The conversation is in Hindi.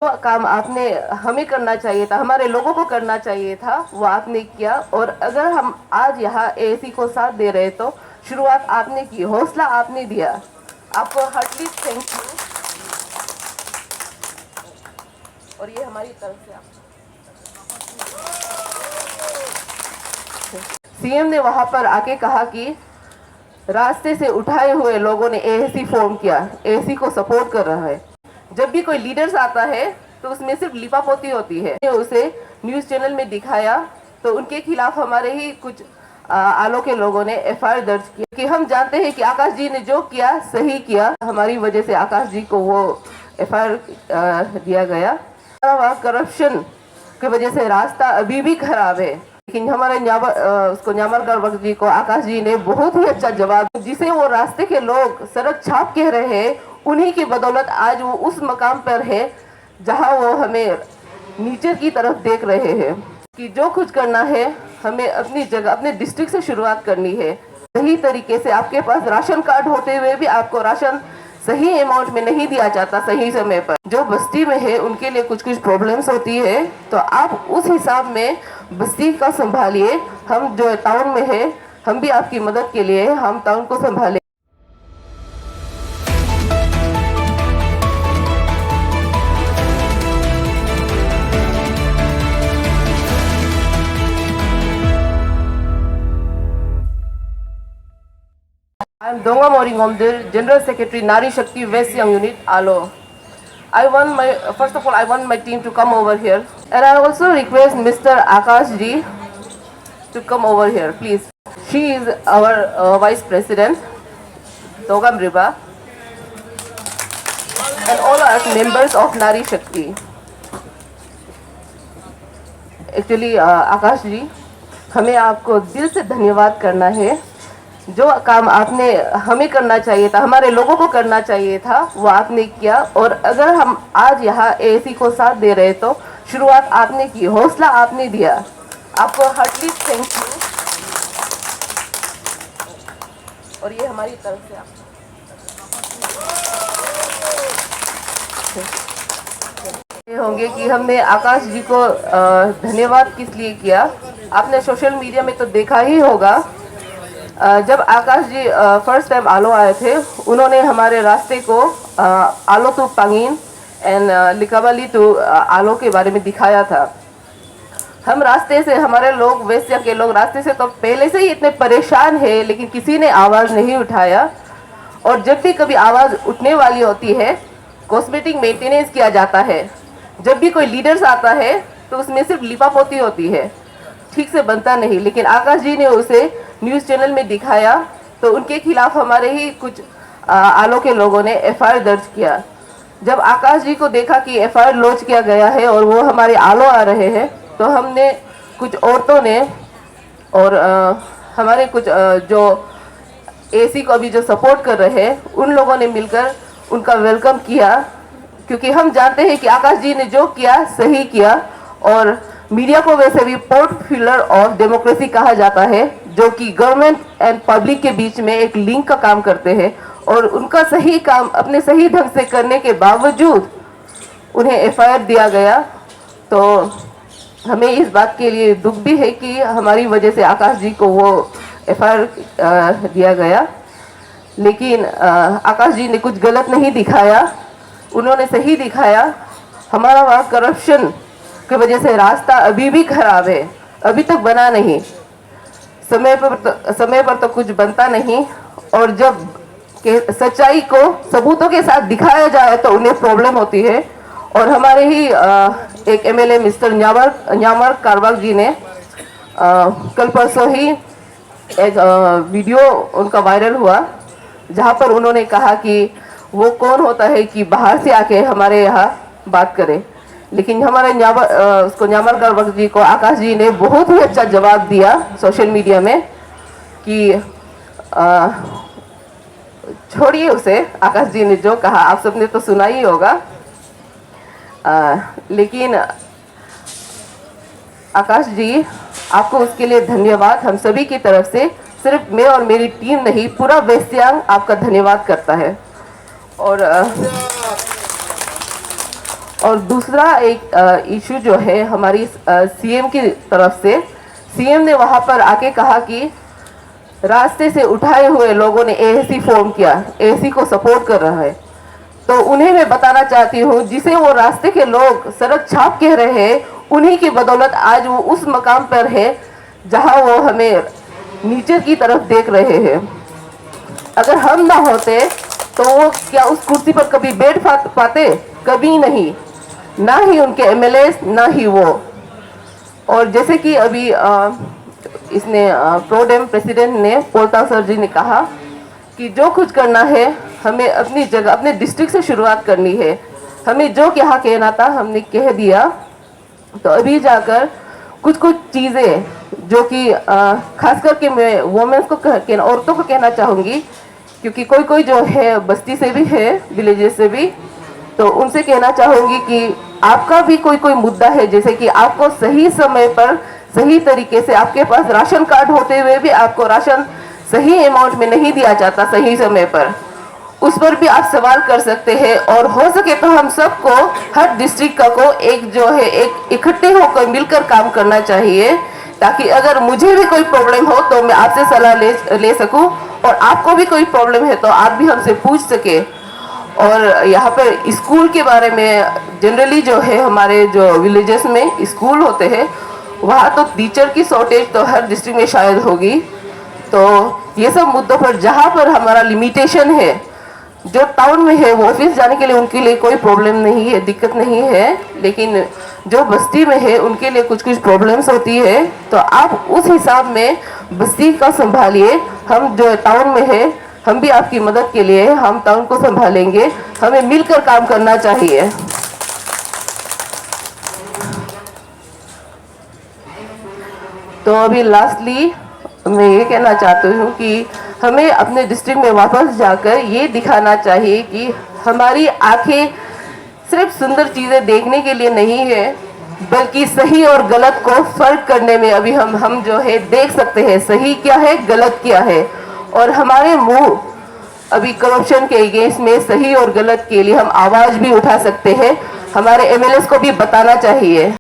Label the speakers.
Speaker 1: जो काम आपने हमें करना चाहिए था, हमारे लोगों को करना चाहिए था, वो आपने किया। और अगर हम आज यहाँ एएसी को साथ दे रहे तो शुरुआत आपने की, हौसला आपने दिया। आपको हार्टली थैंक यू। और ये हमारी तरफ से आपको सीएम ने वहां पर आके कहा कि रास्ते से उठाए हुए लोगों ने एएसी फॉर्म किया, एएसी को सपोर्ट कर रहा है। जब भी कोई लीडर्स आता है तो उसमें सिर्फ लिपापोती होती है। उसे न्यूज चैनल में दिखाया तो उनके खिलाफ हमारे ही कुछ आलो के लोगों ने एफआईआर दर्ज किया कि हम जानते हैं कि आकाश जी ने जो किया सही किया। हमारी वजह से आकाश जी को वो एफआईआर दिया गया। करप्शन की वजह से रास्ता अभी भी खराब है, लेकिन हमारे न्यामर जी को आकाश जी ने बहुत ही अच्छा जवाब, जिसे वो रास्ते के लोग सड़क छाप कह रहे हैं, उन्हीं की बदौलत आज वो उस मकाम पर है जहां वो हमें नीचे की तरफ देख रहे हैं। कि जो कुछ करना है हमें अपनी जगह, अपने डिस्ट्रिक्ट से शुरुआत करनी है। सही तरीके से आपके पास राशन कार्ड होते हुए भी आपको राशन सही अमाउंट में नहीं दिया जाता सही समय पर। जो बस्ती में है उनके लिए कुछ कुछ प्रॉब्लम्स होती है, तो आप उस हिसाब में बस्ती का संभालिए। हम जो टाउन में है, हम भी आपकी मदद के लिए हम टाउन को संभाले। I am Donga Mori Ngomdir, General Secretary Nari Shakti West Young Unit, Alo. First of all, I want my team to come over here. And I also request Mr. Akash ji to come over here, please. She is our Vice President, Togam Riba. And all are members of Nari Shakti. Actually, आकाश जी, हमें आपको दिल से धन्यवाद करना है। जो काम आपने हमें करना चाहिए था, हमारे लोगों को करना चाहिए था, वो आपने किया। और अगर हम आज यहाँ एएसी को साथ दे रहे तो शुरुआत आपने की, हौसला आपने दिया। आपको हार्टली थैंक यू। और ये हमारी तरफ से आपको होंगे कि हमने आकाश जी को धन्यवाद किस लिए किया। आपने सोशल मीडिया में तो देखा ही होगा, जब आकाश जी फर्स्ट टाइम आलो आए थे, उन्होंने हमारे रास्ते को Aalo to Pangin and Likabali to Aalo के बारे में दिखाया था। हम रास्ते से, हमारे लोग, वेस्या के लोग रास्ते से तो पहले से ही इतने परेशान हैं, लेकिन किसी ने आवाज़ नहीं उठाया। और जब भी कभी आवाज़ उठने वाली होती है, कॉस्मेटिक मेंटेनेंस किया जाता है। जब भी कोई लीडर्स आता है तो उसमें सिर्फ लिपापोती होती है, ठीक से बनता नहीं। लेकिन आकाश जी ने उसे न्यूज़ चैनल में दिखाया तो उनके खिलाफ हमारे ही कुछ आलो के लोगों ने एफआईआर दर्ज किया। जब आकाश जी को देखा कि एफआईआर लॉन्च किया गया है और वो हमारे आलो आ रहे हैं, तो हमने कुछ औरतों ने और हमारे कुछ जो एसी को अभी जो सपोर्ट कर रहे हैं, उन लोगों ने मिलकर उनका वेलकम किया। क्योंकि हम जानते हैं कि आकाश जी ने जो किया सही किया। और मीडिया को वैसे भी पोर्ट पिलर ऑफ डेमोक्रेसी कहा जाता है, जो कि गवर्नमेंट एंड पब्लिक के बीच में एक लिंक का काम करते हैं। और उनका सही काम अपने सही ढंग से करने के बावजूद उन्हें एफआईआर दिया गया। तो हमें इस बात के लिए दुख भी है कि हमारी वजह से आकाश जी को वो एफआईआर दिया गया। लेकिन आकाश जी ने कुछ गलत नहीं दिखाया, उन्होंने सही दिखाया। हमारा वहाँ करप्शन की वजह से रास्ता अभी भी खराब है, अभी तक बना नहीं। समय पर तो कुछ बनता नहीं। और जब सच्चाई को सबूतों के साथ दिखाया जाए तो उन्हें प्रॉब्लम होती है। और हमारे ही एक एमएलए मिस्टर न्यामर कारवाल जी ने कल परसों ही एक वीडियो उनका वायरल हुआ, जहां पर उन्होंने कहा कि वो कौन होता है कि बाहर से आके हमारे यहाँ बात करे। लेकिन हमारे न्यामर कारवाल जी को आकाश जी ने बहुत ही अच्छा जवाब दिया सोशल मीडिया में कि छोड़िए उसे। आकाश जी ने जो कहा आप सबने तो सुना ही होगा। लेकिन आकाश जी, आपको उसके लिए धन्यवाद हम सभी की तरफ से। सिर्फ मैं और मेरी टीम नहीं, पूरा वेस्ट सियांग आपका धन्यवाद करता है। और दूसरा एक इशू जो है हमारी सीएम की तरफ से, सीएम ने वहाँ पर आके कहा कि रास्ते से उठाए हुए लोगों ने एएसी फॉर्म किया, एएसी को सपोर्ट कर रहा है। तो उन्हें मैं बताना चाहती हूँ, जिसे वो रास्ते के लोग सड़क छाप कह रहे हैं, उन्हीं की बदौलत आज वो उस मकाम पर है जहाँ वो हमें नीचे की तरफ देख रहे हैं। अगर हम ना होते तो वो क्या उस कुर्सी पर कभी बैठ पाते? कभी नहीं, ना ही उनके एमएलए, ना ही वो। और जैसे कि अभी इसने प्रोडेम प्रेसिडेंट ने पोलता सर जी ने कहा कि जो कुछ करना है हमें अपनी जगह, अपने डिस्ट्रिक्ट से शुरुआत करनी है। हमें जो यहाँ कहना था हमने कह दिया। तो अभी जाकर कुछ कुछ चीज़ें जो कि खास करके मैं वुमेन्स को औरतों को कहना चाहूँगी, क्योंकि कोई कोई जो है बस्ती से भी है, विलेजेस से भी, तो उनसे कहना चाहूँगी कि आपका भी कोई कोई मुद्दा है, जैसे कि आपको सही समय पर सही तरीके से, आपके पास राशन कार्ड होते हुए भी आपको राशन सही अमाउंट में नहीं दिया जाता सही समय पर, उस पर भी आप सवाल कर सकते हैं। और हो सके तो हम सबको, हर डिस्ट्रिक्ट का को एक जो है एक इकट्ठे होकर मिलकर काम करना चाहिए, ताकि अगर मुझे भी कोई प्रॉब्लम हो तो मैं आपसे सलाह ले सकूं, और आपको भी कोई प्रॉब्लम है तो आप भी हमसे पूछ सके। और यहाँ पर स्कूल के बारे में जनरली जो है हमारे जो विलेजेस में स्कूल होते हैं, वहाँ तो टीचर की शॉर्टेज तो हर डिस्ट्रिक्ट में शायद होगी। तो ये सब मुद्दों पर जहाँ पर हमारा लिमिटेशन है, जो टाउन में है वो ऑफिस जाने के लिए उनके लिए कोई प्रॉब्लम नहीं है, दिक्कत नहीं है, लेकिन जो बस्ती में है उनके लिए कुछ कुछ प्रॉब्लम्स होती है। तो आप उस हिसाब में बस्ती का संभालिए। हम जो टाउन में है, हम भी आपकी मदद के लिए, हम टाउन को संभालेंगे। हमें मिलकर काम करना चाहिए। तो अभी लास्टली मैं ये कहना चाहती हूँ कि हमें अपने डिस्ट्रिक्ट में वापस जाकर ये दिखाना चाहिए कि हमारी आंखें सिर्फ सुंदर चीज़ें देखने के लिए नहीं है, बल्कि सही और गलत को फर्क करने में अभी हम जो है देख सकते हैं सही क्या है, गलत क्या है। और हमारे मुंह अभी करप्शन के अगेंस्ट में सही और गलत के लिए हम आवाज़ भी उठा सकते हैं। हमारे एमएलए को भी बताना चाहिए।